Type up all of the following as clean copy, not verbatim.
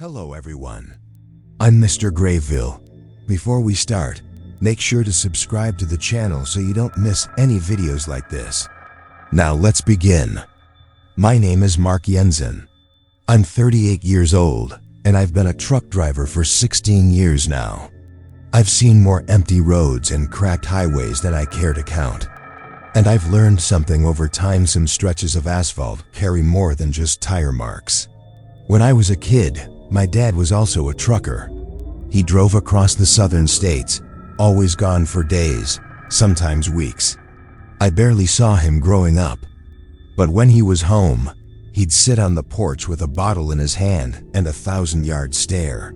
Hello everyone, I'm Mr.Graveveil. Before we start, make sure to subscribe to the channel so you don't miss any videos like this. Now let's begin. My name is Mark Jensen. I'm 38 years old and I've been a truck driver for 16 years now. I've seen more empty roads and cracked highways than I care to count. And I've learned something over time: some stretches of asphalt carry more than just tire marks. When I was a kid, my dad was also a trucker. He drove across the southern states, always gone for days, sometimes weeks. I barely saw him growing up. But when he was home, he'd sit on the porch with a bottle in his hand and a 1,000-yard stare.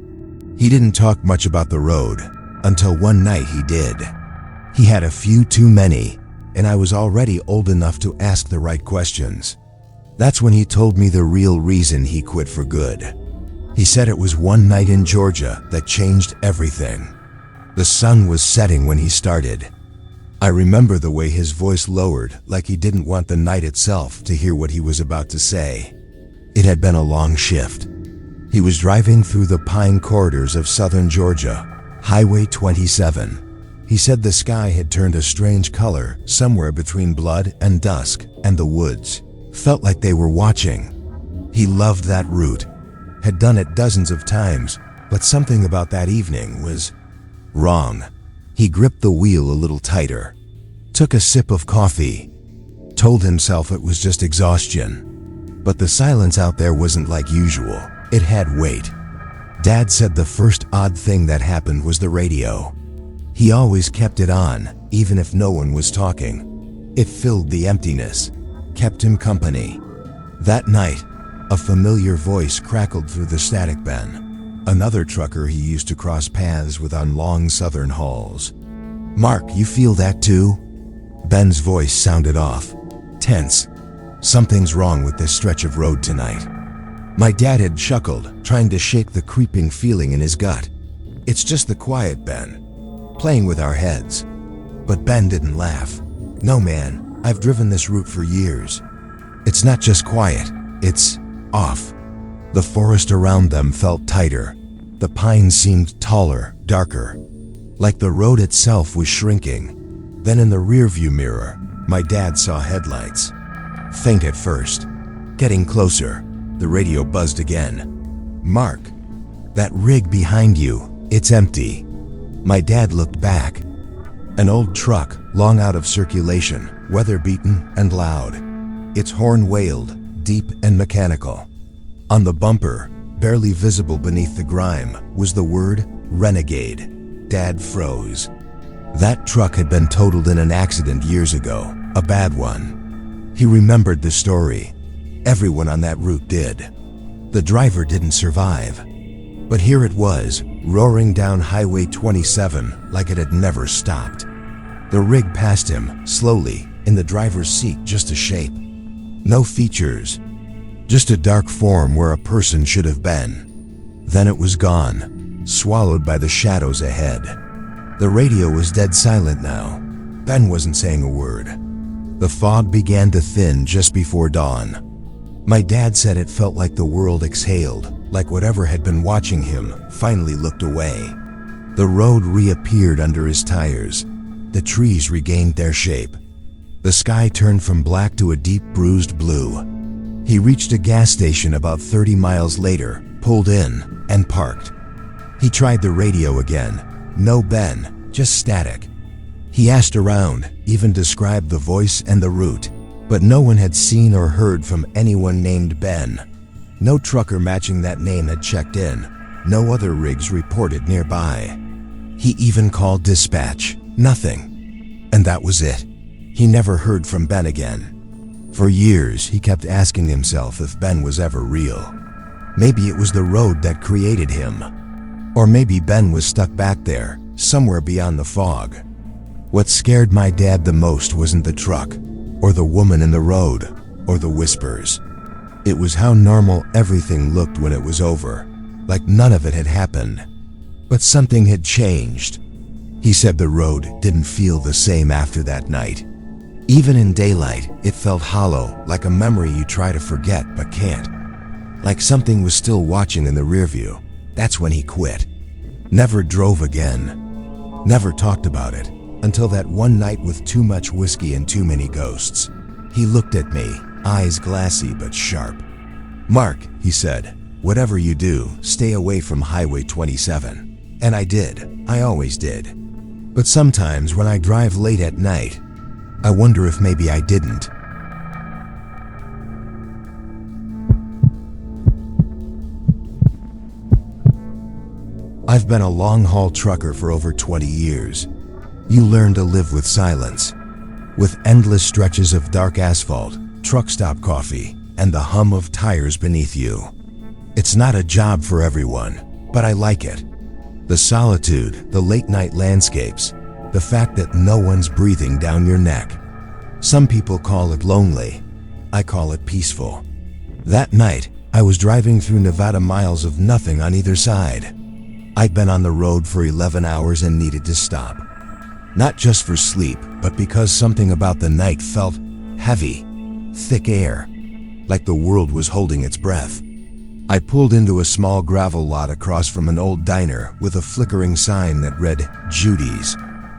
He didn't talk much about the road, until one night he did. He had a few too many, and I was already old enough to ask the right questions. That's when he told me the real reason he quit for good. He said it was one night in Georgia that changed everything. The sun was setting when he started. I remember the way his voice lowered, like he didn't want the night itself to hear what he was about to say. It had been a long shift. He was driving through the pine corridors of southern Georgia, Highway 27. He said the sky had turned a strange color somewhere between blood and dusk, and the woods felt like they were watching. He loved that route, had done it dozens of times, but something about that evening was wrong. He gripped the wheel a little tighter, took a sip of coffee, told himself it was just exhaustion. But the silence out there wasn't like usual. It had weight. Dad said the first odd thing that happened was the radio. He always kept it on, even if no one was talking. It filled the emptiness, kept him company. That night, a familiar voice crackled through the static Ben. Another trucker he used to cross paths with on long southern hauls. "Mark, you feel that too?" Ben's voice sounded off, tense. "Something's wrong with this stretch of road tonight." My dad had chuckled, trying to shake the creeping feeling in his gut. "It's just the quiet, Ben. Playing with our heads." But Ben didn't laugh. "No man, I've driven this route for years. It's not just quiet, it's off." The forest around them felt tighter. The pines seemed taller, darker, like the road itself was shrinking. Then in the rearview mirror, my dad saw headlights. Faint at first, getting closer. The radio buzzed again. "Mark, that rig behind you, it's empty." My dad looked back. An old truck, long out of circulation, weather-beaten and loud. Its horn wailed, deep and mechanical. On the bumper, barely visible beneath the grime, was the word "Renegade." Dad froze. That truck had been totaled in an accident years ago, a bad one. He remembered the story. Everyone on that route did. The driver didn't survive. But here it was, roaring down Highway 27 like it had never stopped. The rig passed him, slowly, in the driver's seat, just a shape. No features, just a dark form where a person should have been. Then it was gone, swallowed by the shadows ahead. The radio was dead silent now. Ben wasn't saying a word. The fog began to thin just before dawn. My dad said it felt like the world exhaled, like whatever had been watching him finally looked away. The road reappeared under his tires. The trees regained their shape. The sky turned from black to a deep bruised blue. He reached a gas station about 30 miles later, pulled in, and parked. He tried the radio again. No Ben, just static. He asked around, even described the voice and the route, but no one had seen or heard from anyone named Ben. No trucker matching that name had checked in. No other rigs reported nearby. He even called dispatch. Nothing. And that was it. He never heard from Ben again. For years, he kept asking himself if Ben was ever real. Maybe it was the road that created him. Or maybe Ben was stuck back there, somewhere beyond the fog. What scared my dad the most wasn't the truck, or the woman in the road, or the whispers. It was how normal everything looked when it was over, like none of it had happened. But something had changed. He said the road didn't feel the same after that night. Even in daylight, it felt hollow, like a memory you try to forget but can't. like something was still watching in the rearview. That's when he quit. Never drove again. Never talked about it, until that one night with too much whiskey and too many ghosts. He looked at me, eyes glassy but sharp. "Mark," he said, "whatever you do, stay away from Highway 27. And I did. I always did. But sometimes when I drive late at night, I wonder if maybe I didn't. I've been a long-haul trucker for over 20 years. You learn to live with silence, with endless stretches of dark asphalt, truck stop coffee, and the hum of tires beneath you. It's not a job for everyone, but I like it. The solitude, the late-night landscapes, the fact that no one's breathing down your neck. Some people call it lonely. I call it peaceful. That night, I was driving through Nevada, miles of nothing on either side. I'd been on the road for 11 hours and needed to stop. Not just for sleep, but because something about the night felt heavy, thick air, like the world was holding its breath. I pulled into a small gravel lot across from an old diner with a flickering sign that read Judy's,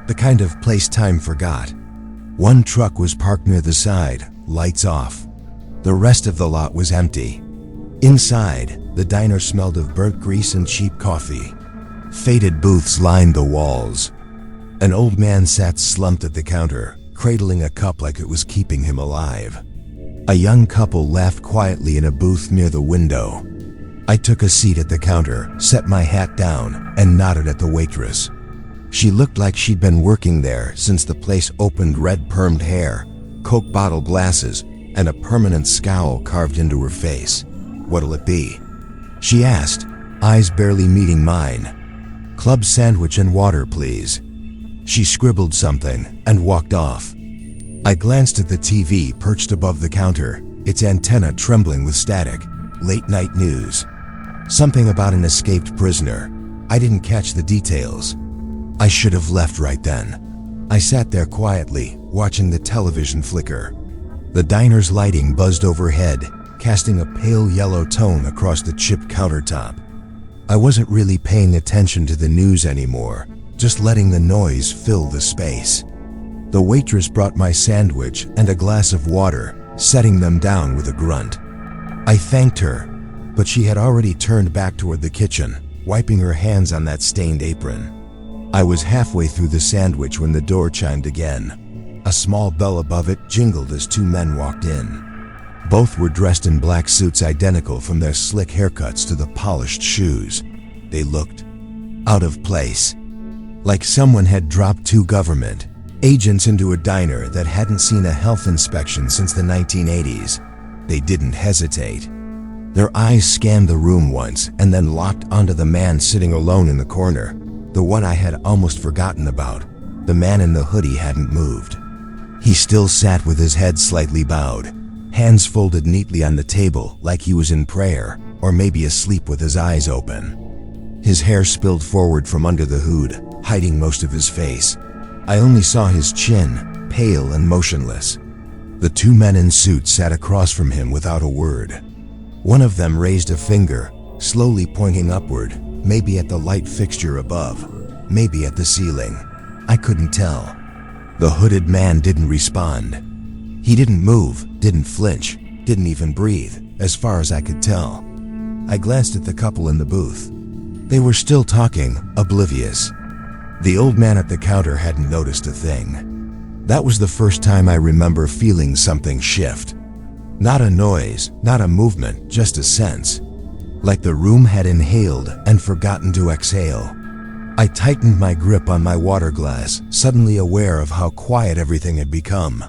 the kind of place time forgot. One truck was parked near the side, lights off. The rest of the lot was empty. Inside, the diner smelled of burnt grease and cheap coffee. Faded booths lined the walls. An old man sat slumped at the counter, cradling a cup like it was keeping him alive. A young couple laughed quietly in a booth near the window. I took a seat at the counter, set my hat down, and nodded at the waitress. She looked like she'd been working there since the place opened. Red permed hair, Coke bottle glasses, and a permanent scowl carved into her face. "What'll it be?" she asked, eyes barely meeting mine. "Club sandwich and water, please." She scribbled something and walked off. I glanced at the TV perched above the counter, its antenna trembling with static. Late night news. Something about an escaped prisoner. I didn't catch the details. I should have left right then. I sat there quietly, watching the television flicker. The diner's lighting buzzed overhead, casting a pale yellow tone across the chipped countertop. I wasn't really paying attention to the news anymore, just letting the noise fill the space. The waitress brought my sandwich and a glass of water, setting them down with a grunt. I thanked her, but she had already turned back toward the kitchen, wiping her hands on that stained apron. I was halfway through the sandwich when the door chimed again. A small bell above it jingled as two men walked in. Both were dressed in black suits identical from their slick haircuts to the polished shoes. They looked out of place, like someone had dropped two government agents into a diner that hadn't seen a health inspection since the 1980s. They didn't hesitate. Their eyes scanned the room once and then locked onto the man sitting alone in the corner, the one I had almost forgotten about. The man in the hoodie hadn't moved. He still sat with his head slightly bowed, hands folded neatly on the table like he was in prayer, or maybe asleep with his eyes open. His hair spilled forward from under the hood, hiding most of his face. I only saw his chin, pale and motionless. The two men in suits sat across from him without a word. One of them raised a finger, slowly pointing upward, maybe at the light fixture above, maybe at the ceiling. I couldn't tell. The hooded man didn't respond. He didn't move, didn't flinch, didn't even breathe, as far as I could tell. I glanced at the couple in the booth. They were still talking, oblivious. The old man at the counter hadn't noticed a thing. That was the first time I remember feeling something shift. Not a noise, not a movement, just a sense. Like the room had inhaled and forgotten to exhale. I tightened my grip on my water glass, suddenly aware of how quiet everything had become.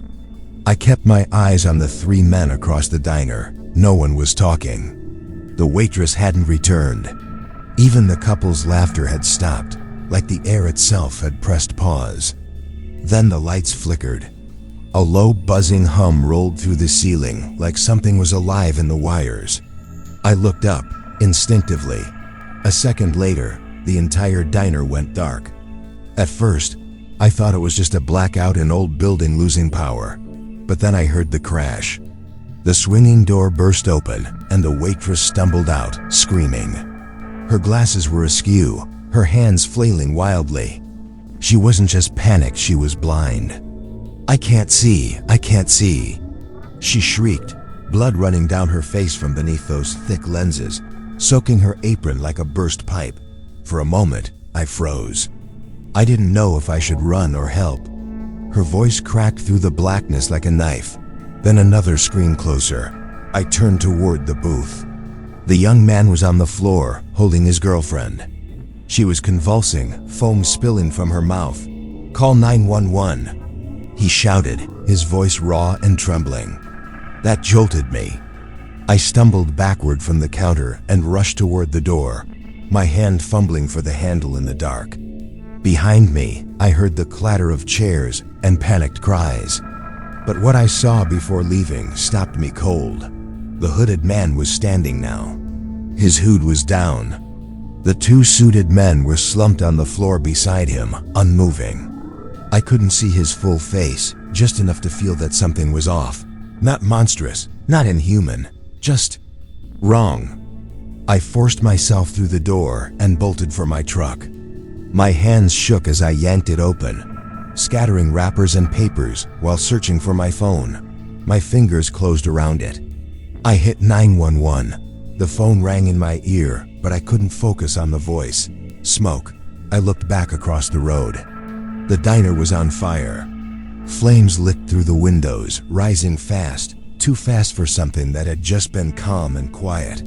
I kept my eyes on the three men across the diner. No one was talking. The waitress hadn't returned. Even the couple's laughter had stopped, like the air itself had pressed pause. Then the lights flickered. A low buzzing hum rolled through the ceiling like something was alive in the wires. I looked up, instinctively. A second later, the entire diner went dark. At first, I thought it was just a blackout, an old building losing power. But then I heard the crash. The swinging door burst open, and the waitress stumbled out, screaming. Her glasses were askew, her hands flailing wildly. She wasn't just panicked, she was blind. I can't see, I can't see," she shrieked, blood running down her face from beneath those thick lenses, soaking her apron like a burst pipe. For a moment, I froze. I didn't know if I should run or help. Her voice cracked through the blackness like a knife. Then another scream closer. I turned toward the booth. The young man was on the floor, holding his girlfriend. She was convulsing, foam spilling from her mouth. "Call 911. He shouted, his voice raw and trembling. That jolted me. I stumbled backward from the counter and rushed toward the door, my hand fumbling for the handle in the dark. Behind me, I heard the clatter of chairs and panicked cries. But what I saw before leaving stopped me cold. The hooded man was standing now. His hood was down. The two suited men were slumped on the floor beside him, unmoving. I couldn't see his full face, just enough to feel that something was off. Not monstrous, not inhuman, just wrong. I forced myself through the door and bolted for my truck. My hands shook as I yanked it open, scattering wrappers and papers while searching for my phone. My fingers closed around it. I hit 911. The phone rang in my ear, but I couldn't focus on the voice. Smoke. I looked back across the road. The diner was on fire. Flames licked through the windows, rising fast, too fast for something that had just been calm and quiet.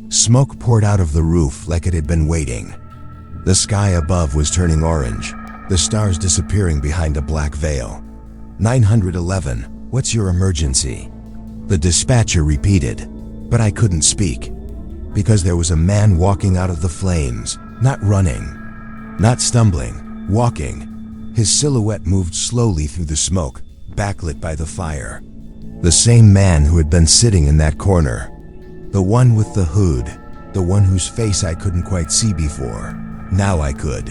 Smoke poured out of the roof like it had been waiting. The sky above was turning orange, the stars disappearing behind a black veil. 911, what's your emergency? The dispatcher repeated, but I couldn't speak. Because there was a man walking out of the flames, not running, not stumbling, walking. His silhouette moved slowly through the smoke, backlit by the fire. The same man who had been sitting in that corner. The one with the hood, the one whose face I couldn't quite see before. Now I could.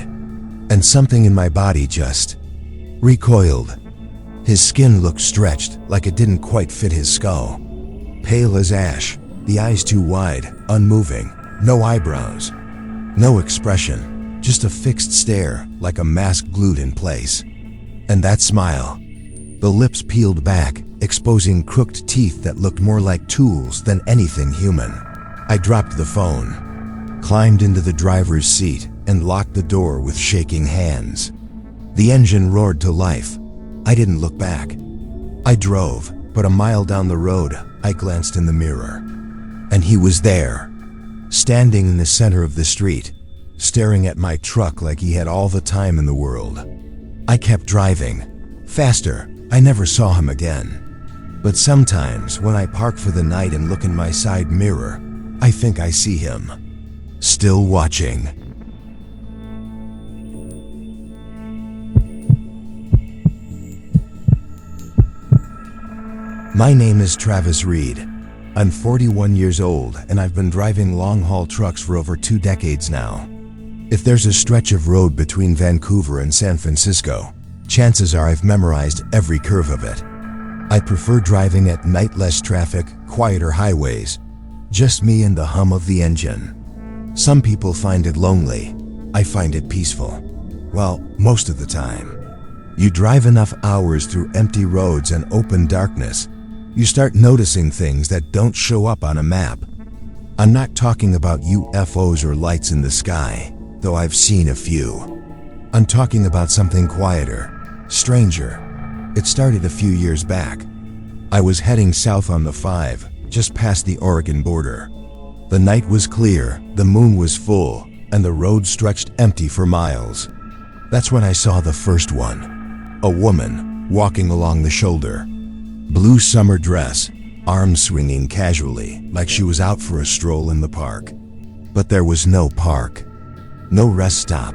And something in my body just recoiled. His skin looked stretched, like it didn't quite fit his skull. Pale as ash, the eyes too wide, unmoving, no eyebrows, no expression. Just a fixed stare, like a mask glued in place. And that smile. The lips peeled back, exposing crooked teeth that looked more like tools than anything human. I dropped the phone, climbed into the driver's seat, and locked the door with shaking hands. The engine roared to life. I didn't look back. I drove, but a mile down the road, I glanced in the mirror. And he was there, standing in the center of the street, staring at my truck like he had all the time in the world. I kept driving. Faster. I never saw him again. But sometimes when I park for the night and look in my side mirror, I think I see him. Still watching. My name is Travis Reed. I'm 41 years old and I've been driving long-haul trucks for over 2 decades now. If there's a stretch of road between Vancouver and San Francisco, chances are I've memorized every curve of it. I prefer driving at night, less traffic, quieter highways, just me and the hum of the engine. Some people find it lonely. I find it peaceful. Well, most of the time. You drive enough hours through empty roads and open darkness, you start noticing things that don't show up on a map. I'm not talking about UFOs or lights in the sky, though I've seen a few. I'm talking about something quieter, stranger. It started a few years back. I was heading south on the 5, just past the Oregon border. The night was clear, the moon was full, and the road stretched empty for miles. That's when I saw the first one. A woman, walking along the shoulder. Blue summer dress, arms swinging casually, like she was out for a stroll in the park. But there was no park. No rest stop.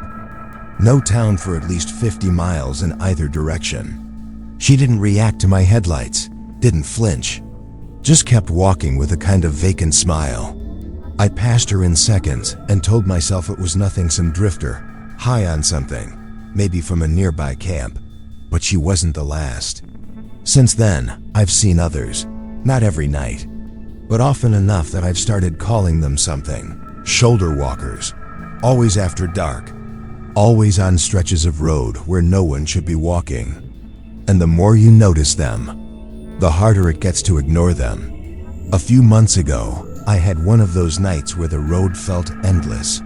No town for at least 50 miles in either direction. She didn't react to my headlights, didn't flinch. Just kept walking with a kind of vacant smile. I passed her in seconds and told myself it was nothing, some drifter, high on something, maybe from a nearby camp. But she wasn't the last. Since then, I've seen others. Not every night, but often enough that I've started calling them something. Shoulder walkers. Always after dark. Always on stretches of road where no one should be walking. And the more you notice them, the harder it gets to ignore them. A few months ago, I had one of those nights where the road felt endless.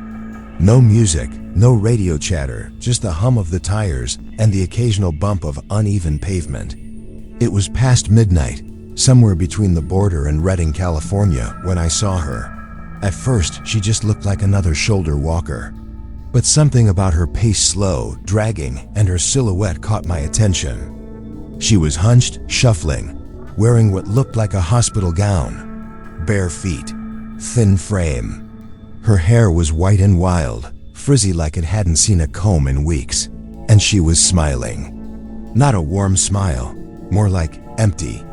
No music, no radio chatter, just the hum of the tires and the occasional bump of uneven pavement. It was past midnight, somewhere between the border and Redding, California, when I saw her. At first, she just looked like another shoulder walker. But something about her pace slow, dragging, and her silhouette caught my attention. She was hunched, shuffling, wearing what looked like a hospital gown. Bare feet, thin frame. Her hair was white and wild, frizzy like it hadn't seen a comb in weeks. And she was smiling. Not a warm smile, more like empty.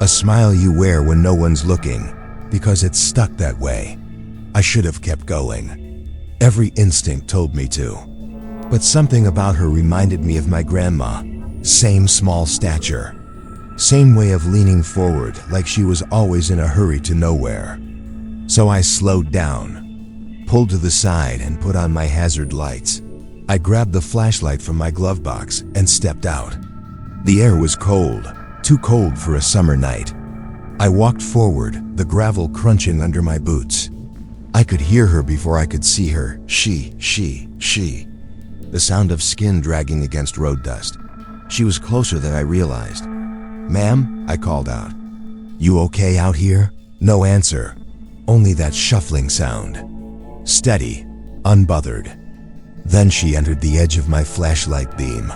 A smile you wear when no one's looking, because it's stuck that way. I should have kept going. Every instinct told me to. But something about her reminded me of my grandma. Same small stature. Same way of leaning forward, like she was always in a hurry to nowhere. So I slowed down, pulled to the side and put on my hazard lights. I grabbed the flashlight from my glove box and stepped out. The air was cold, too cold for a summer night. I walked forward, the gravel crunching under my boots. I could hear her before I could see her. She. The sound of skin dragging against road dust. She was closer than I realized. "Ma'am," I called out. "You okay out here?" No answer. Only that shuffling sound. Steady, unbothered. Then she entered the edge of my flashlight beam.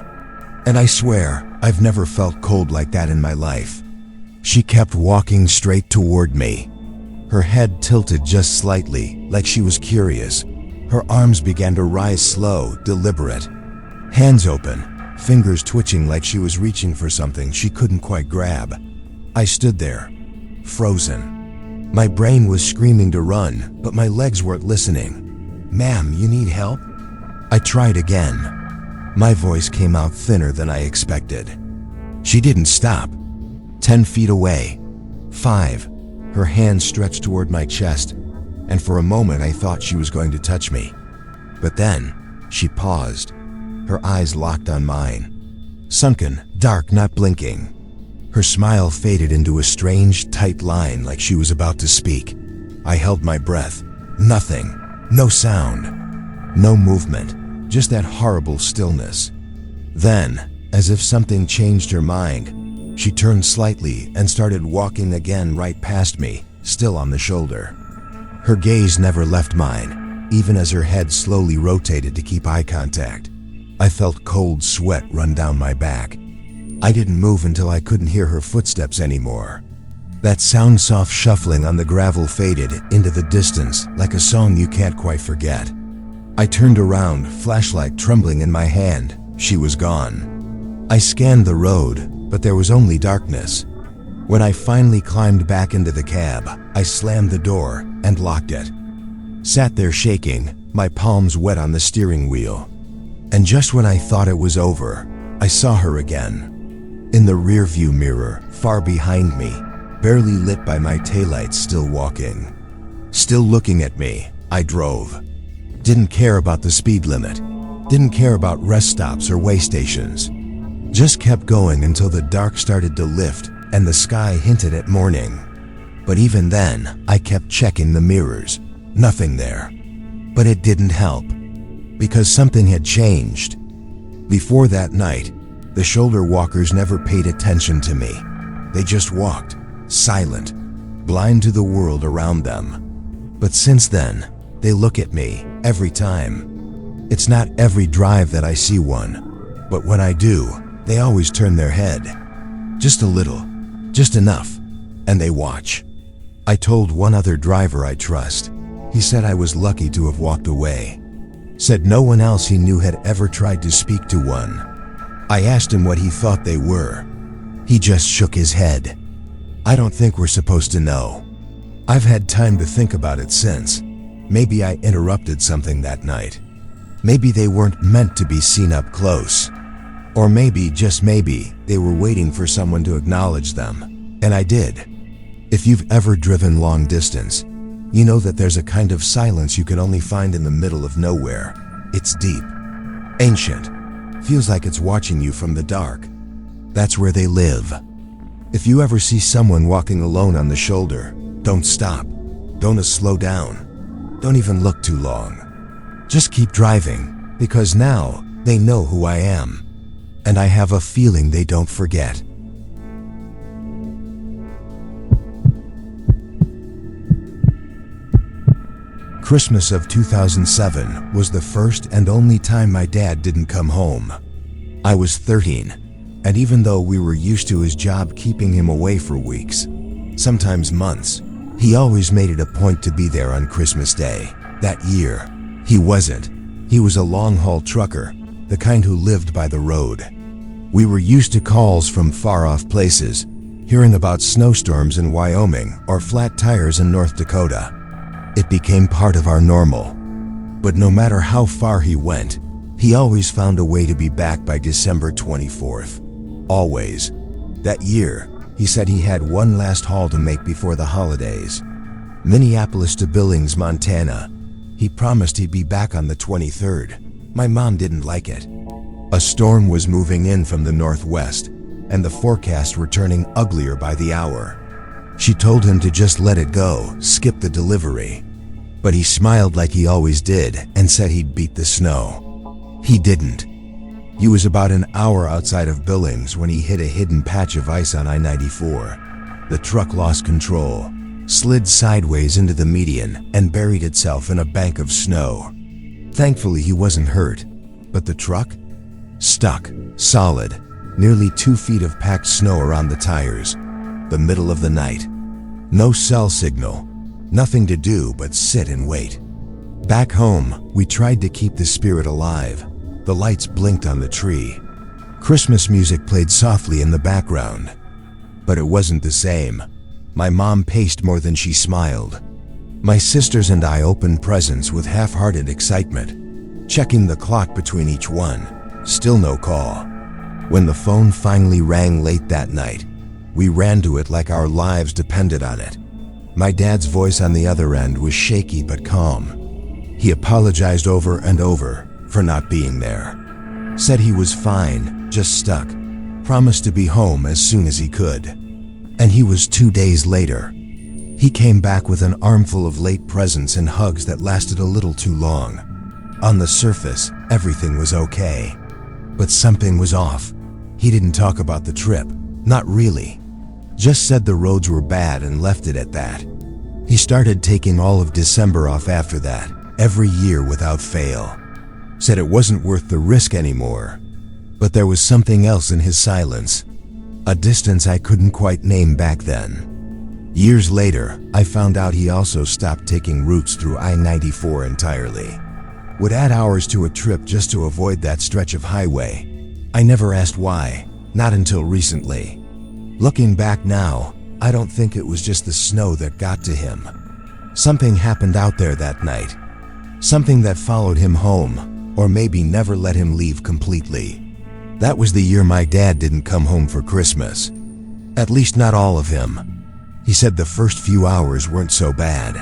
And I swear, I've never felt cold like that in my life. She kept walking straight toward me. Her head tilted just slightly, like she was curious. Her arms began to rise slow, deliberate. Hands open, fingers twitching like she was reaching for something she couldn't quite grab. I stood there, frozen. My brain was screaming to run, but my legs weren't listening. "Ma'am, you need help?" I tried again. My voice came out thinner than I expected. She didn't stop. 10 feet away. 5. Her hand stretched toward my chest, and for a moment I thought she was going to touch me. But then, she paused. Her eyes locked on mine. Sunken, dark, not blinking. Her smile faded into a strange, tight line like she was about to speak. I held my breath. Nothing. No sound. No movement. Just that horrible stillness. Then, as if something changed her mind, she turned slightly and started walking again right past me, still on the shoulder. Her gaze never left mine, even as her head slowly rotated to keep eye contact. I felt cold sweat run down my back. I didn't move until I couldn't hear her footsteps anymore. That sound-soft shuffling on the gravel faded into the distance like a song you can't quite forget. I turned around, flashlight trembling in my hand. She was gone. I scanned the road, but there was only darkness. When I finally climbed back into the cab, I slammed the door and locked it. Sat there shaking, my palms wet on the steering wheel. And just when I thought it was over, I saw her again. In the rearview mirror, far behind me, barely lit by my taillights, still walking. Still looking at me, I drove. Didn't care about the speed limit. Didn't care about rest stops or way stations. Just kept going until the dark started to lift and the sky hinted at morning. But even then, I kept checking the mirrors. Nothing there. But it didn't help, because something had changed. Before that night, the shoulder walkers never paid attention to me. They just walked, silent, blind to the world around them. But since then, they look at me every time. It's not every drive that I see one, but when I do, they always turn their head. Just a little, just enough, and they watch. I told one other driver I trust. He said I was lucky to have walked away. Said no one else he knew had ever tried to speak to one. I asked him what he thought they were. He just shook his head. I don't think we're supposed to know. I've had time to think about it since. Maybe I interrupted something that night. Maybe they weren't meant to be seen up close. Or maybe, just maybe, they were waiting for someone to acknowledge them. And I did. If you've ever driven long distance, you know that there's a kind of silence you can only find in the middle of nowhere. It's deep, ancient, feels like it's watching you from the dark. That's where they live. If you ever see someone walking alone on the shoulder, don't stop. Don't slow down. Don't even look too long. Just keep driving, because now they know who I am. And I have a feeling they don't forget. Christmas of 2007 was the first and only time my dad didn't come home. I was 13, and even though we were used to his job keeping him away for weeks, sometimes months, he always made it a point to be there on Christmas Day. That year, he wasn't. He was a long-haul trucker, the kind who lived by the road. We were used to calls from far-off places, hearing about snowstorms in Wyoming or flat tires in North Dakota. It became part of our normal. But no matter how far he went, he always found a way to be back by December 24th. Always. That year, he said he had one last haul to make before the holidays. Minneapolis to Billings, Montana. He promised he'd be back on the 23rd. My mom didn't like it. A storm was moving in from the northwest, and the forecasts were turning uglier by the hour. She told him to just let it go, skip the delivery. But he smiled like he always did and said he'd beat the snow. He didn't. He was about an hour outside of Billings when he hit a hidden patch of ice on I-94. The truck lost control, slid sideways into the median, and buried itself in a bank of snow. Thankfully, he wasn't hurt, but the truck? Stuck, solid, nearly 2 feet of packed snow around the tires. The middle of the night. No cell signal. Nothing to do but sit and wait. Back home, we tried to keep the spirit alive. The lights blinked on the tree. Christmas music played softly in the background. But it wasn't the same. My mom paced more than she smiled. My sisters and I opened presents with half-hearted excitement, checking the clock between each one. Still no call. When the phone finally rang late that night, we ran to it like our lives depended on it. My dad's voice on the other end was shaky but calm. He apologized over and over for not being there. Said he was fine, just stuck. Promised to be home as soon as he could. And he was 2 days later. He came back with an armful of late presents and hugs that lasted a little too long. On the surface, everything was okay. But something was off. He didn't talk about the trip. Not really. Just said the roads were bad and left it at that. He started taking all of December off after that, every year without fail. Said it wasn't worth the risk anymore. But there was something else in his silence. A distance I couldn't quite name back then. Years later, I found out he also stopped taking routes through I-94 entirely. Would add hours to a trip just to avoid that stretch of highway. I never asked why, not until recently. Looking back now, I don't think it was just the snow that got to him. Something happened out there that night. Something that followed him home, or maybe never let him leave completely. That was the year my dad didn't come home for Christmas. At least not all of him. He said the first few hours weren't so bad.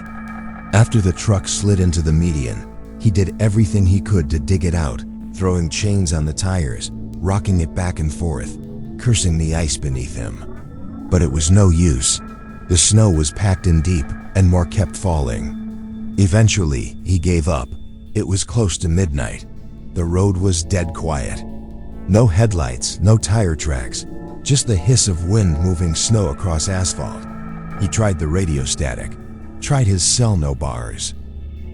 After the truck slid into the median, he did everything he could to dig it out, throwing chains on the tires, rocking it back and forth, cursing the ice beneath him. But it was no use. The snow was packed in deep, and more kept falling. Eventually, he gave up. It was close to midnight. The road was dead quiet. No headlights, no tire tracks, just the hiss of wind moving snow across asphalt. He tried the radio static, tried his cell no bars.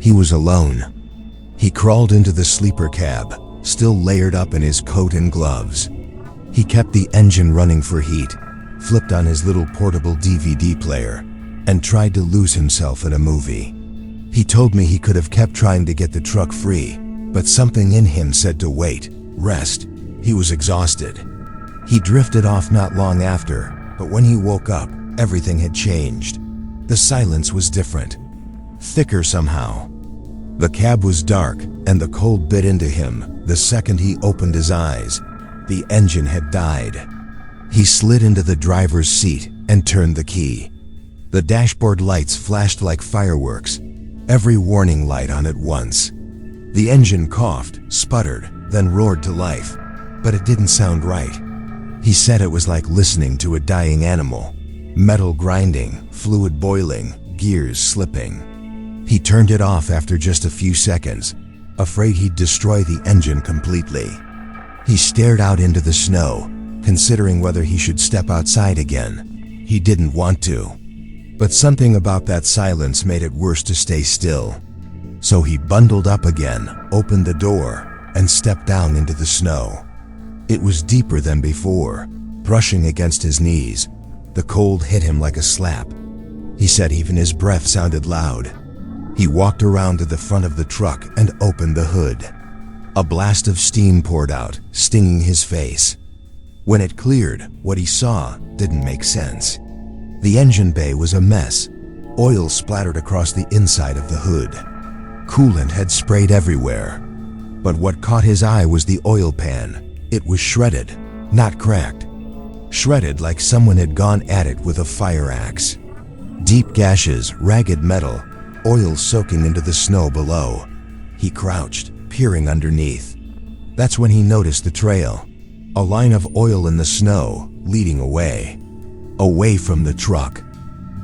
He was alone. He crawled into the sleeper cab, still layered up in his coat and gloves. He kept the engine running for heat, flipped on his little portable DVD player, and tried to lose himself in a movie. He told me he could have kept trying to get the truck free, but something in him said to wait, rest. He was exhausted. He drifted off not long after, but when he woke up, everything had changed. The silence was different, thicker somehow. The cab was dark, and the cold bit into him the second he opened his eyes. The engine had died. He slid into the driver's seat and turned the key. The dashboard lights flashed like fireworks, every warning light on at once. The engine coughed, sputtered, then roared to life, but it didn't sound right. He said it was like listening to a dying animal. Metal grinding, fluid boiling, gears slipping. He turned it off after just a few seconds, afraid he'd destroy the engine completely. He stared out into the snow, considering whether he should step outside again. He didn't want to. But something about that silence made it worse to stay still. So he bundled up again, opened the door, and stepped down into the snow. It was deeper than before, brushing against his knees. The cold hit him like a slap. He said even his breath sounded loud. He walked around to the front of the truck and opened the hood. A blast of steam poured out, stinging his face. When it cleared, what he saw didn't make sense. The engine bay was a mess. Oil splattered across the inside of the hood. Coolant had sprayed everywhere. But what caught his eye was the oil pan. It was shredded, not cracked. Shredded like someone had gone at it with a fire axe. Deep gashes, ragged metal, oil soaking into the snow below. He crouched, peering underneath. That's when he noticed the trail. A line of oil in the snow, leading away. Away from the truck.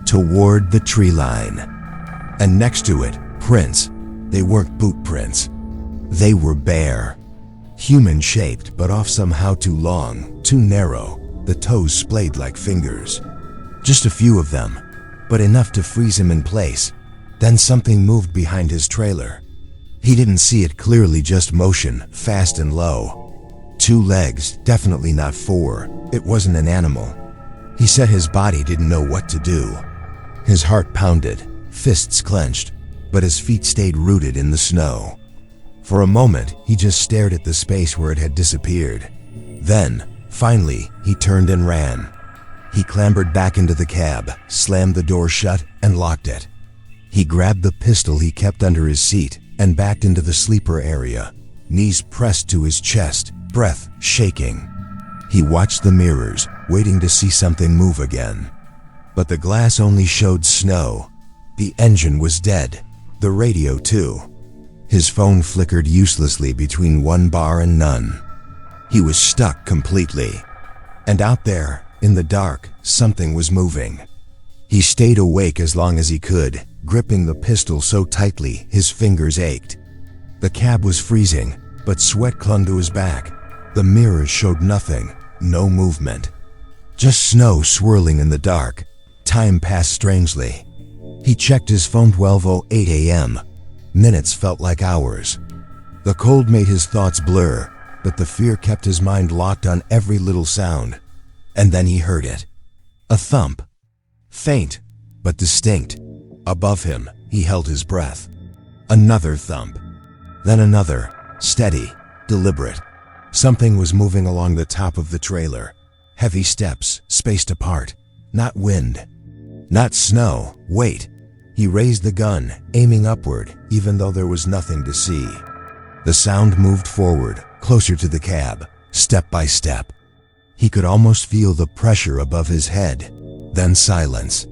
Toward the tree line. And next to it, prints. They weren't boot prints. They were bare. Human-shaped, but off somehow too long, too narrow. The toes splayed like fingers. Just a few of them, but enough to freeze him in place. Then something moved behind his trailer. He didn't see it clearly, just motion, fast and low. 2 legs, definitely not 4. It wasn't an animal. He said his body didn't know what to do. His heart pounded, fists clenched, but his feet stayed rooted in the snow. For a moment, he just stared at the space where it had disappeared. Then, finally, he turned and ran. He clambered back into the cab, slammed the door shut, and locked it. He grabbed the pistol he kept under his seat and backed into the sleeper area, knees pressed to his chest, breath shaking. He watched the mirrors, waiting to see something move again. But the glass only showed snow. The engine was dead. The radio too. His phone flickered uselessly between one bar and none. He was stuck completely. And out there, in the dark, something was moving. He stayed awake as long as he could, gripping the pistol so tightly his fingers ached. The cab was freezing, but sweat clung to his back. The mirrors showed nothing, no movement. Just snow swirling in the dark. Time passed strangely. He checked his phone. 12:08 a.m. Minutes felt like hours. The cold made his thoughts blur, but the fear kept his mind locked on every little sound. And then he heard it. A thump. Faint, but distinct. Above him, he held his breath. Another thump. Then another, steady, deliberate. Something was moving along the top of the trailer. Heavy steps, spaced apart. Not wind. Not snow. Wait. He raised the gun, aiming upward, even though there was nothing to see. The sound moved forward, closer to the cab, step by step. He could almost feel the pressure above his head. Then silence.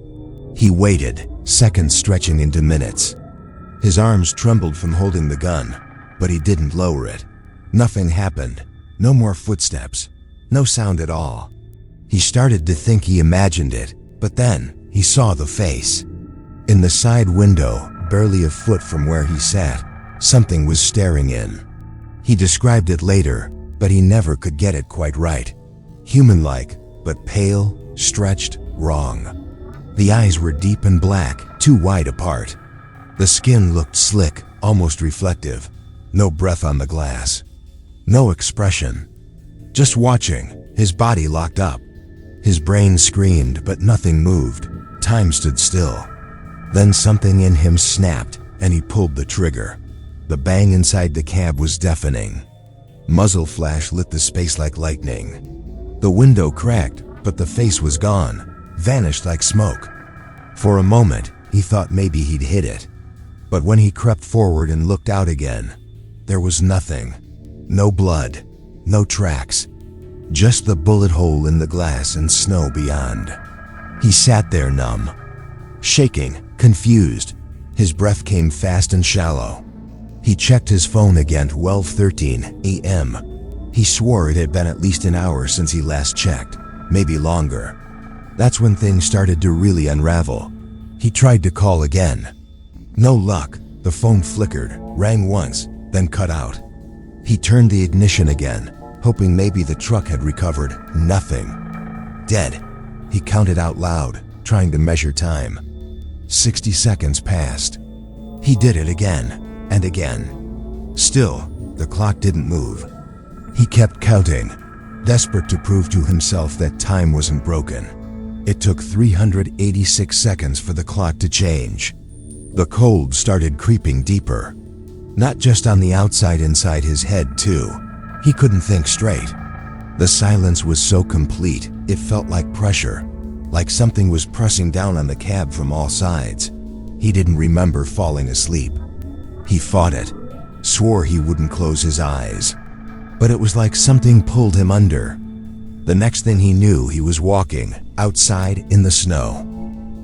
He waited, seconds stretching into minutes. His arms trembled from holding the gun, but he didn't lower it. Nothing happened. No more footsteps. No sound at all. He started to think he imagined it, but then he saw the face. In the side window, barely a foot from where he sat, something was staring in. He described it later, but he never could get it quite right. Human-like, but pale, stretched, wrong. The eyes were deep and black, too wide apart. The skin looked slick, almost reflective. No breath on the glass. No expression. Just watching, his body locked up. His brain screamed, but nothing moved. Time stood still. Then something in him snapped, and he pulled the trigger. The bang inside the cab was deafening. Muzzle flash lit the space like lightning. The window cracked, but the face was gone, vanished like smoke. For a moment, he thought maybe he'd hit it. But when he crept forward and looked out again, there was nothing. No blood, no tracks. Just the bullet hole in the glass and snow beyond. He sat there numb. shaking, confused. His breath came fast and shallow. He checked his phone again at 12:13 a.m. He swore it had been at least an hour since he last checked, maybe longer. That's when things started to really unravel. He tried to call again. No luck. The phone flickered, rang once, then cut out. He turned the ignition again, hoping maybe the truck had recovered. Nothing. Dead. He counted out loud, trying to measure time. 60 seconds passed. He did it again and again. Still, the clock didn't move. He kept counting, desperate to prove to himself that time wasn't broken. It took 386 seconds for the clock to change. The cold started creeping deeper. Not just on the outside, inside his head too. He couldn't think straight. The silence was so complete, it felt like pressure, like something was pressing down on the cab from all sides. He didn't remember falling asleep. He fought it, swore he wouldn't close his eyes. But it was like something pulled him under. The next thing he knew, he was walking outside in the snow.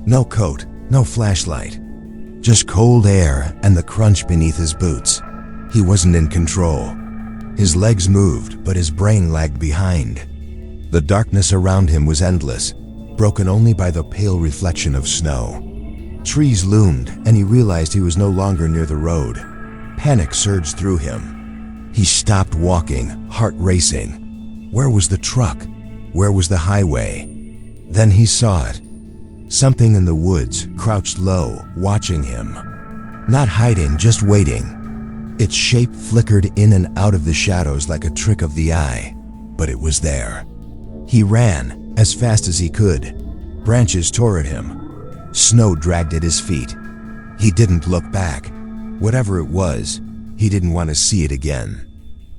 No coat, no flashlight. Just cold air and the crunch beneath his boots. He wasn't in control. His legs moved, but his brain lagged behind. The darkness around him was endless, broken only by the pale reflection of snow. Trees loomed, and he realized he was no longer near the road. Panic surged through him. He stopped walking, heart racing. Where was the truck? Where was the highway? Then he saw it. Something in the woods, crouched low, watching him. Not hiding, just waiting. Its shape flickered in and out of the shadows like a trick of the eye, but it was there. He ran as fast as he could. Branches tore at him. Snow dragged at his feet. He didn't look back. Whatever it was, he didn't want to see it again.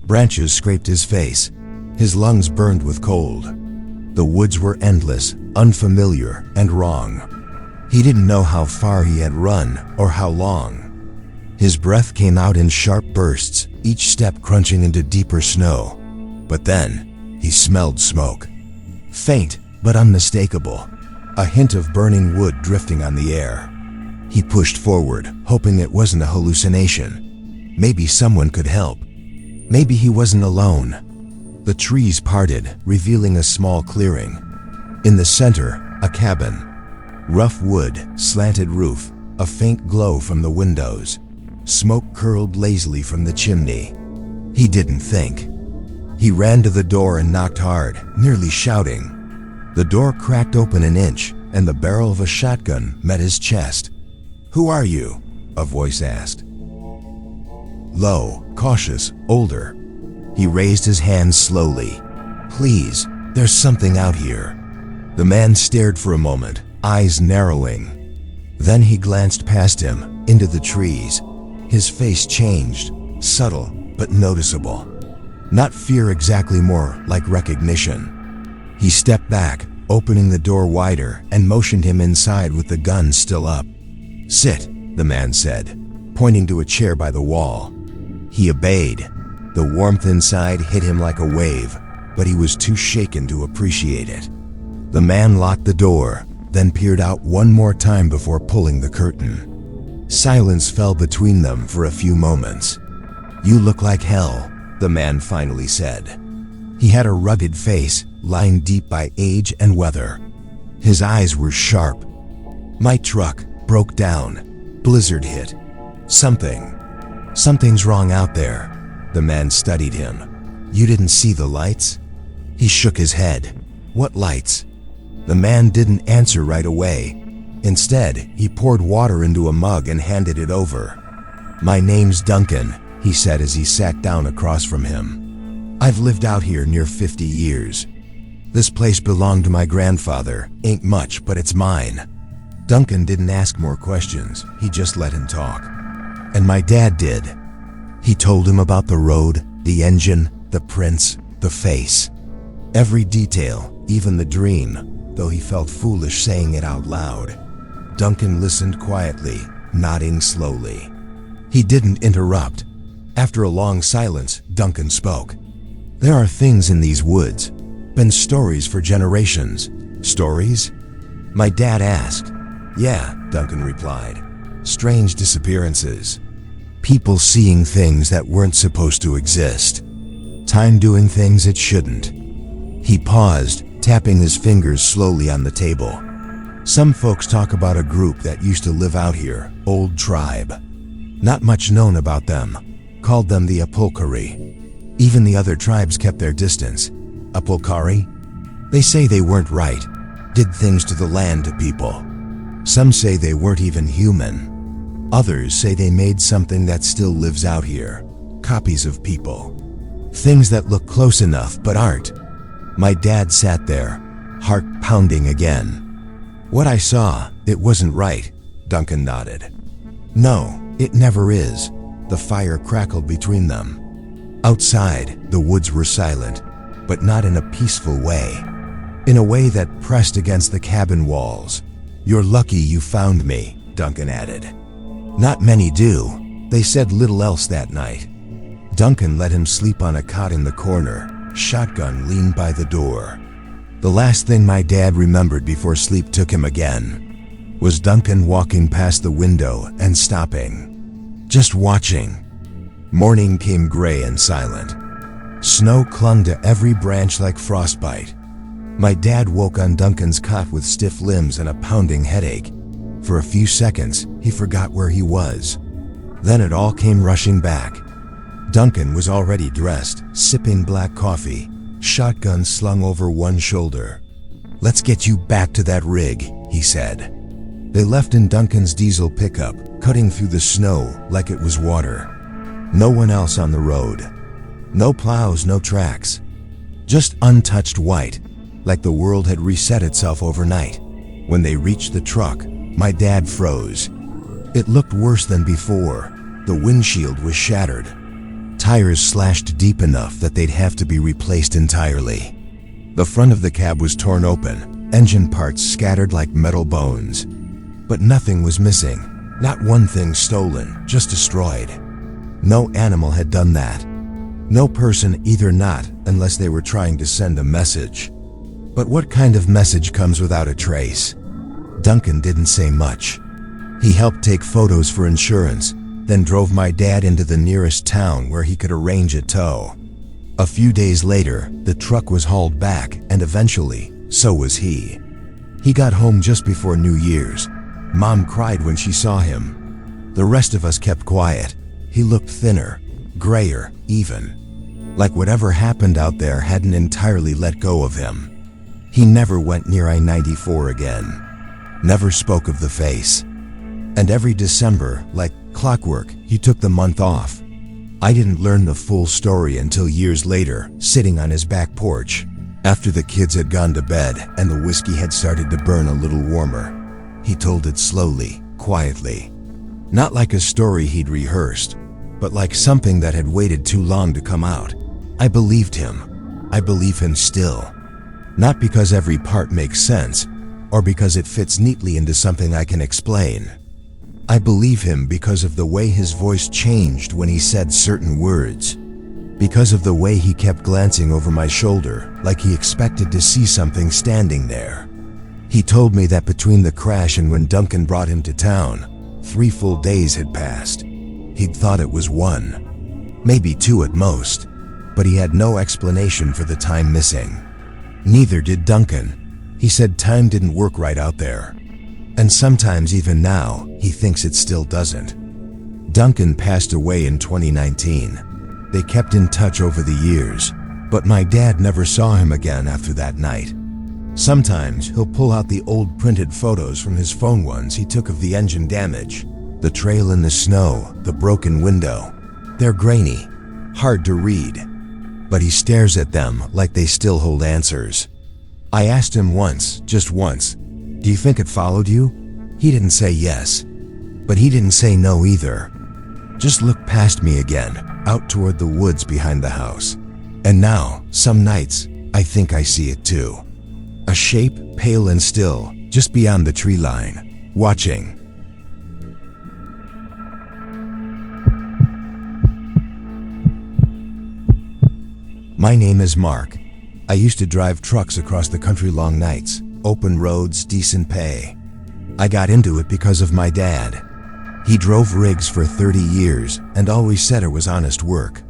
Branches scraped his face. His lungs burned with cold. The woods were endless, unfamiliar, and wrong. He didn't know how far he had run or how long. His breath came out in sharp bursts, each step crunching into deeper snow. But then, he smelled smoke. Faint, but unmistakable. A hint of burning wood drifting on the air. He pushed forward, hoping it wasn't a hallucination. Maybe someone could help. Maybe he wasn't alone. The trees parted, revealing a small clearing. In the center, a cabin. Rough wood, slanted roof, a faint glow from the windows. Smoke curled lazily from the chimney. He didn't think. He ran to the door and knocked hard, nearly shouting. The door cracked open an inch, and the barrel of a shotgun met his chest. "Who are you?" a voice asked. Low, cautious, older. He raised his hands slowly. "Please, there's something out here." The man stared for a moment, eyes narrowing. Then he glanced past him, into the trees. His face changed, subtle but noticeable. Not fear exactly, more like recognition. He stepped back, opening the door wider, and motioned him inside with the gun still up. "Sit," the man said, pointing to a chair by the wall. He obeyed. The warmth inside hit him like a wave, but he was too shaken to appreciate it. The man locked the door, then peered out one more time before pulling the curtain. Silence fell between them for a few moments. "You look like hell," the man finally said. He had a rugged face, lined deep by age and weather. His eyes were sharp. "My truck broke down. Blizzard hit. Something's wrong out there." The man studied him. "You didn't see the lights?" He shook his head. "What lights?" The man didn't answer right away. Instead, he poured water into a mug and handed it over. "My name's Duncan," he said as he sat down across from him. "I've lived out here near 50 years. This place belonged to my grandfather. Ain't much, but it's mine." Duncan didn't ask more questions. He just let him talk. "And my dad did." He told him about the road, the engine, the prints, the face. Every detail, even the dream, though he felt foolish saying it out loud. Duncan listened quietly, nodding slowly. He didn't interrupt. After a long silence, Duncan spoke. "There are things in these woods. Been stories for generations." "Stories?" my dad asked. Yeah, Duncan replied. Strange disappearances. People seeing things that weren't supposed to exist. Time doing things it shouldn't. He paused, tapping his fingers slowly on the table. Some folks talk about a group that used to live out here, Old Tribe. Not much known about them. Called them the Apulkari. Even the other tribes kept their distance. Apulkari? They say they weren't right. Did things to the land to people. Some say they weren't even human. Others say they made something that still lives out here. Copies of people. Things that look close enough but aren't. My dad sat there, heart pounding again. What I saw, it wasn't right, Duncan nodded. No, it never is. The fire crackled between them. Outside, the woods were silent, but not in a peaceful way. In a way that pressed against the cabin walls. You're lucky you found me, Duncan added. Not many do. They said little else that night. Duncan let him sleep on a cot in the corner, shotgun leaned by the door. The last thing my dad remembered before sleep took him again was Duncan walking past the window and stopping. Just watching. Morning came gray and silent. Snow clung to every branch like frostbite. My dad woke on Duncan's cot with stiff limbs and a pounding headache. For a few seconds, he forgot where he was. Then it all came rushing back. Duncan was already dressed, sipping black coffee, shotgun slung over one shoulder. Let's get you back to that rig, he said. They left in Duncan's diesel pickup, cutting through the snow like it was water. No one else on the road. No plows, no tracks. Just untouched white, like the world had reset itself overnight. When they reached the truck, my dad froze. It looked worse than before. The windshield was shattered. Tires slashed deep enough that they'd have to be replaced entirely. The front of the cab was torn open, engine parts scattered like metal bones. But nothing was missing. Not one thing stolen, just destroyed. No animal had done that. No person either, not unless they were trying to send a message. But what kind of message comes without a trace? Duncan didn't say much. He helped take photos for insurance, then drove my dad into the nearest town where he could arrange a tow. A few days later, the truck was hauled back, and eventually, so was he. He got home just before New Year's. Mom cried when she saw him. The rest of us kept quiet. He looked thinner, grayer, even. Like whatever happened out there hadn't entirely let go of him. He never went near I-94 again. Never spoke of the face. And every December, like clockwork, he took the month off. I didn't learn the full story until years later, sitting on his back porch, after the kids had gone to bed and the whiskey had started to burn a little warmer. He told it slowly, quietly. Not like a story he'd rehearsed, but like something that had waited too long to come out. I believed him. I believe him still. Not because every part makes sense, or because it fits neatly into something I can explain. I believe him because of the way his voice changed when he said certain words. Because of the way he kept glancing over my shoulder, like he expected to see something standing there. He told me that between the crash and when Duncan brought him to town, 3 full days had passed. He'd thought it was 1, maybe 2 at most, but he had no explanation for the time missing. Neither did Duncan. He said time didn't work right out there. And sometimes even now, he thinks it still doesn't. Duncan passed away in 2019. They kept in touch over the years, but my dad never saw him again after that night. Sometimes he'll pull out the old printed photos from his phone ones he took of the engine damage, the trail in the snow, the broken window. They're grainy, hard to read, but he stares at them like they still hold answers. I asked him once, just once, "Do you think it followed you?" He didn't say yes, but he didn't say no either. Just looked past me again, out toward the woods behind the house. And now, some nights, I think I see it too. A shape, pale and still, just beyond the tree line, watching. My name is Mark. I used to drive trucks across the country long nights, open roads, decent pay. I got into it because of my dad. He drove rigs for 30 years and always said it was honest work.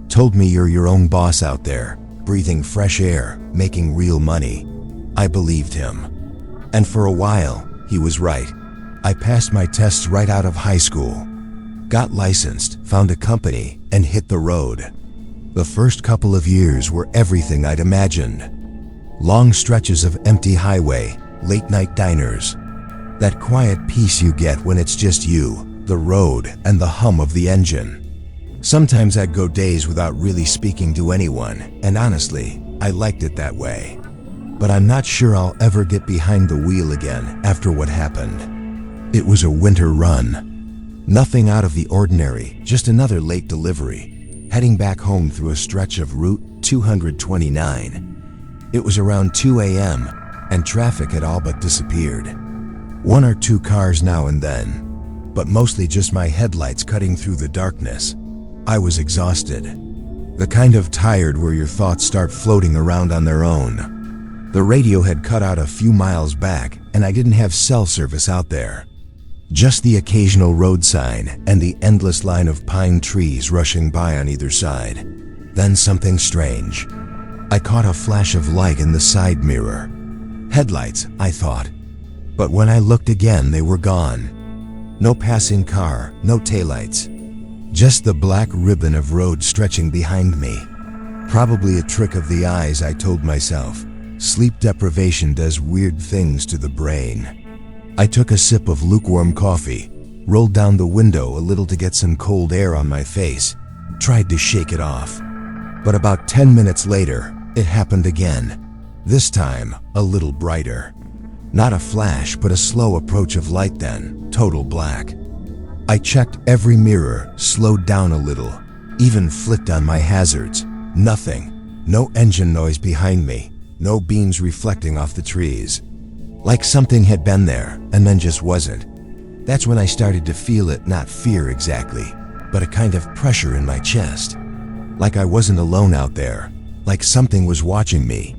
Told me you're your own boss out there, breathing fresh air, making real money. I believed him. And for a while, he was right. I passed my tests right out of high school. Got licensed, found a company, and hit the road. The first couple of years were everything I'd imagined. Long stretches of empty highway, late-night diners. That quiet peace you get when it's just you, the road, and the hum of the engine. Sometimes I'd go days without really speaking to anyone, and honestly, I liked it that way. But I'm not sure I'll ever get behind the wheel again after what happened. It was a winter run. Nothing out of the ordinary, just another late delivery, heading back home through a stretch of Route 229. It was around 2 a.m., and traffic had all but disappeared. One or two cars now and then, but mostly just my headlights cutting through the darkness. I was exhausted. The kind of tired where your thoughts start floating around on their own. The radio had cut out a few miles back, and I didn't have cell service out there. Just the occasional road sign and the endless line of pine trees rushing by on either side. Then something strange. I caught a flash of light in the side mirror. Headlights, I thought. But when I looked again, they were gone. No passing car, no taillights. Just the black ribbon of road stretching behind me. Probably a trick of the eyes, I told myself. Sleep deprivation does weird things to the brain. I took a sip of lukewarm coffee, rolled down the window a little to get some cold air on my face, tried to shake it off. But about 10 minutes later, it happened again. This time, a little brighter. Not a flash, but a slow approach of light then, total black. I checked every mirror, slowed down a little, even flicked on my hazards. Nothing. No engine noise behind me, no beams reflecting off the trees. Like something had been there, and then just wasn't. That's when I started to feel it, not fear exactly, but a kind of pressure in my chest. Like I wasn't alone out there, like something was watching me.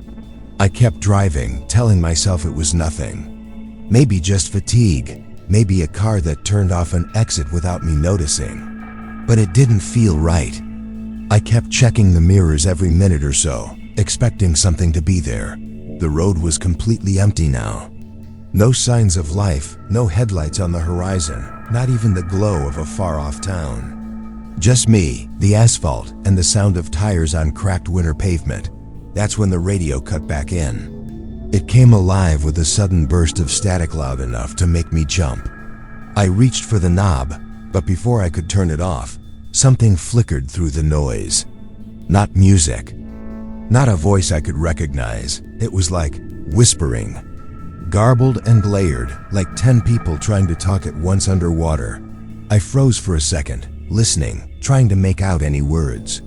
I kept driving, telling myself it was nothing. Maybe just fatigue. Maybe a car that turned off an exit without me noticing. But it didn't feel right. I kept checking the mirrors every minute or so, expecting something to be there. The road was completely empty now. No signs of life, no headlights on the horizon, not even the glow of a far-off town. Just me, the asphalt, and the sound of tires on cracked winter pavement. That's when the radio cut back in. It came alive with a sudden burst of static loud enough to make me jump. I reached for the knob, but before I could turn it off, something flickered through the noise. Not music. Not a voice I could recognize. It was like whispering. Garbled and layered, like 10 people trying to talk at once underwater. I froze for a second, listening, trying to make out any words.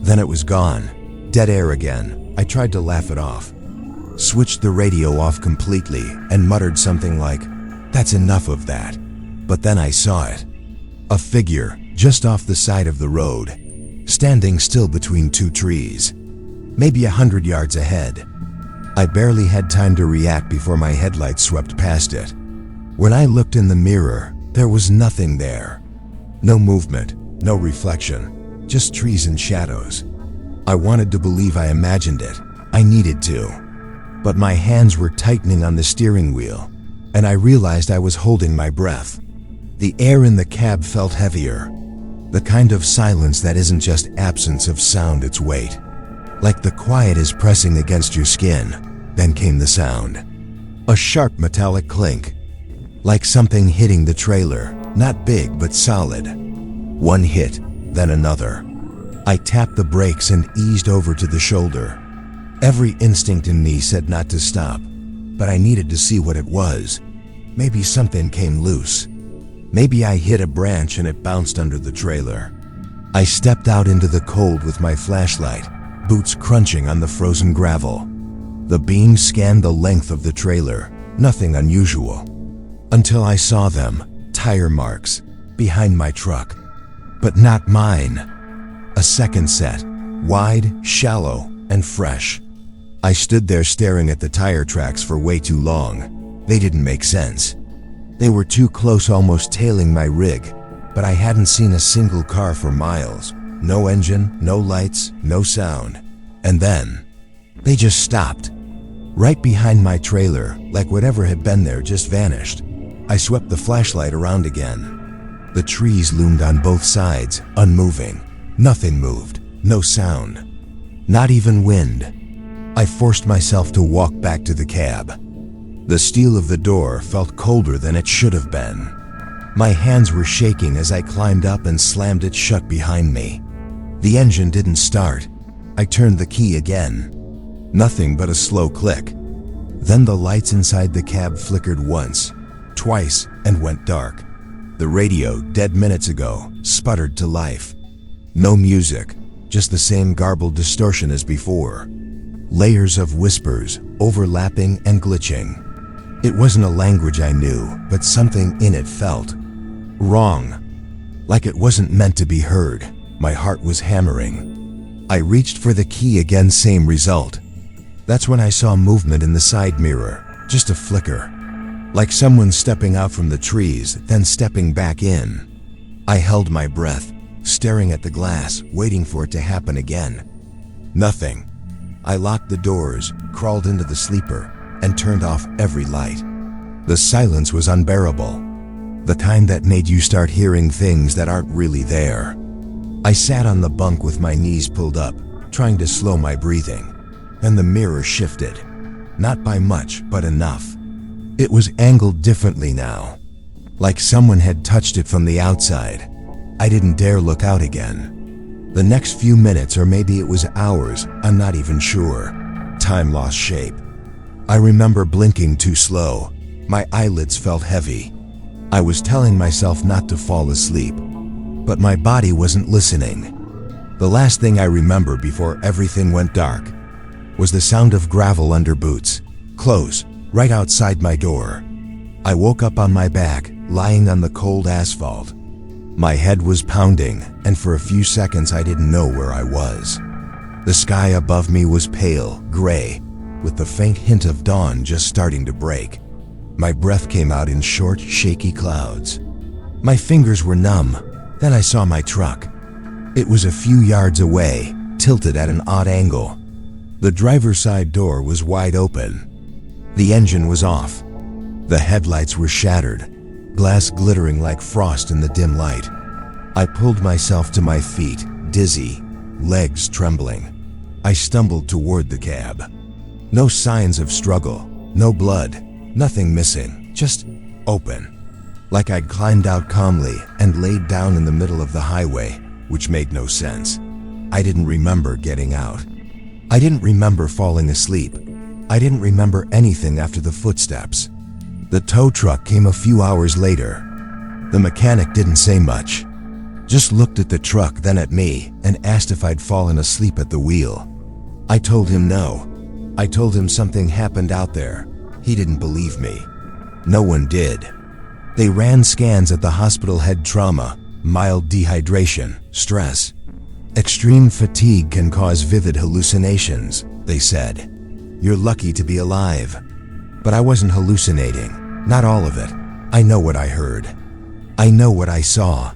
Then it was gone. Dead air again. I tried to laugh it off. Switched the radio off completely and muttered something like, "That's enough of that." But then I saw it. A figure just off the side of the road, standing still between two trees, maybe 100 yards ahead. I barely had time to react before my headlights swept past it. When I looked in the mirror, there was nothing there. No movement, no reflection, just trees and shadows. I wanted to believe I imagined it. I needed to. But my hands were tightening on the steering wheel, and I realized I was holding my breath. The air in the cab felt heavier, the kind of silence that isn't just absence of sound, it's weight. Like the quiet is pressing against your skin. Then came the sound. A sharp metallic clink, like something hitting the trailer, not big but solid. One hit, then another. I tapped the brakes and eased over to the shoulder. Every instinct in me said not to stop, but I needed to see what it was. Maybe something came loose. Maybe I hit a branch and it bounced under the trailer. I stepped out into the cold with my flashlight, boots crunching on the frozen gravel. The beam scanned the length of the trailer, nothing unusual. Until I saw them, tire marks, behind my truck. But not mine. A second set, wide, shallow, and fresh. I stood there staring at the tire tracks for way too long. They didn't make sense. They were too close, almost tailing my rig, but I hadn't seen a single car for miles. No engine, no lights, no sound. And then, they just stopped. Right behind my trailer, like whatever had been there just vanished. I swept the flashlight around again. The trees loomed on both sides, unmoving. Nothing moved, no sound, not even wind. I forced myself to walk back to the cab. The steel of the door felt colder than it should have been. My hands were shaking as I climbed up and slammed it shut behind me. The engine didn't start. I turned the key again. Nothing but a slow click. Then the lights inside the cab flickered once, twice, and went dark. The radio, dead minutes ago, sputtered to life. No music, just the same garbled distortion as before. Layers of whispers, overlapping and glitching. It wasn't a language I knew, but something in it felt wrong. Like it wasn't meant to be heard. My heart was hammering. I reached for the key again, same result. That's when I saw movement in the side mirror, just a flicker. Like someone stepping out from the trees, then stepping back in. I held my breath, staring at the glass, waiting for it to happen again. Nothing. I locked the doors, crawled into the sleeper, and turned off every light. The silence was unbearable. The kind that made you start hearing things that aren't really there. I sat on the bunk with my knees pulled up, trying to slow my breathing. And the mirror shifted. Not by much, but enough. It was angled differently now. Like someone had touched it from the outside. I didn't dare look out again. The next few minutes, or maybe it was hours, I'm not even sure. Time lost shape. I remember blinking too slow. My eyelids felt heavy. I was telling myself not to fall asleep, but my body wasn't listening. The last thing I remember before everything went dark was the sound of gravel under boots, close, right outside my door. I woke up on my back, lying on the cold asphalt. My head was pounding, and for a few seconds I didn't know where I was. The sky above me was pale, gray, with the faint hint of dawn just starting to break. My breath came out in short, shaky clouds. My fingers were numb. Then I saw my truck. It was a few yards away, tilted at an odd angle. The driver's side door was wide open. The engine was off. The headlights were shattered, glass glittering like frost in the dim light. I pulled myself to my feet, dizzy, legs trembling. I stumbled toward the cab. No signs of struggle, no blood, nothing missing, just open. Like I'd climbed out calmly and laid down in the middle of the highway, which made no sense. I didn't remember getting out. I didn't remember falling asleep. I didn't remember anything after the footsteps. The tow truck came a few hours later. The mechanic didn't say much, just looked at the truck, then at me, and asked if I'd fallen asleep at the wheel. I told him no. I told him something happened out there. He didn't believe me. No one did. They ran scans at the hospital, had trauma, mild dehydration, stress. Extreme fatigue can cause vivid hallucinations, they said. You're lucky to be alive. But I wasn't hallucinating, not all of it. I know what I heard. I know what I saw.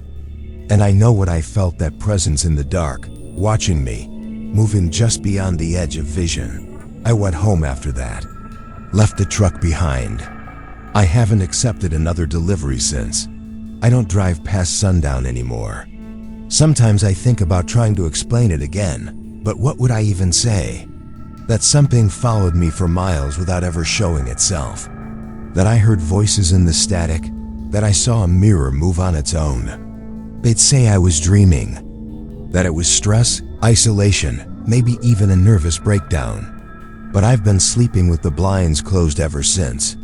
And I know what I felt, that presence in the dark, watching me, moving just beyond the edge of vision. I went home after that. Left the truck behind. I haven't accepted another delivery since. I don't drive past sundown anymore. Sometimes I think about trying to explain it again, but what would I even say? That something followed me for miles without ever showing itself. That I heard voices in the static. That I saw a mirror move on its own. They'd say I was dreaming. That it was stress, isolation, maybe even a nervous breakdown. But I've been sleeping with the blinds closed ever since.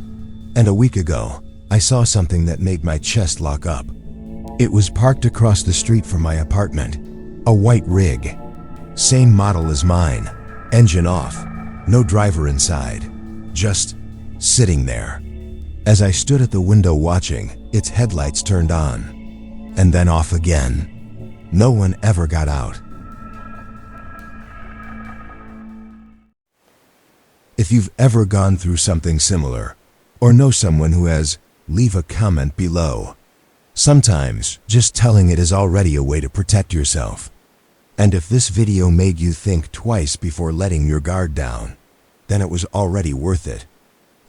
And a week ago, I saw something that made my chest lock up. It was parked across the street from my apartment. A white rig. Same model as mine. Engine off. No driver inside. Just sitting there. As I stood at the window watching, its headlights turned on. And then off again. No one ever got out. If you've ever gone through something similar, or know someone who has, leave a comment below. Sometimes, just telling it is already a way to protect yourself. And if this video made you think twice before letting your guard down, then it was already worth it.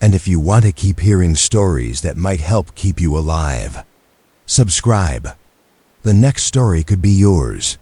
And if you want to keep hearing stories that might help keep you alive, subscribe. The next story could be yours.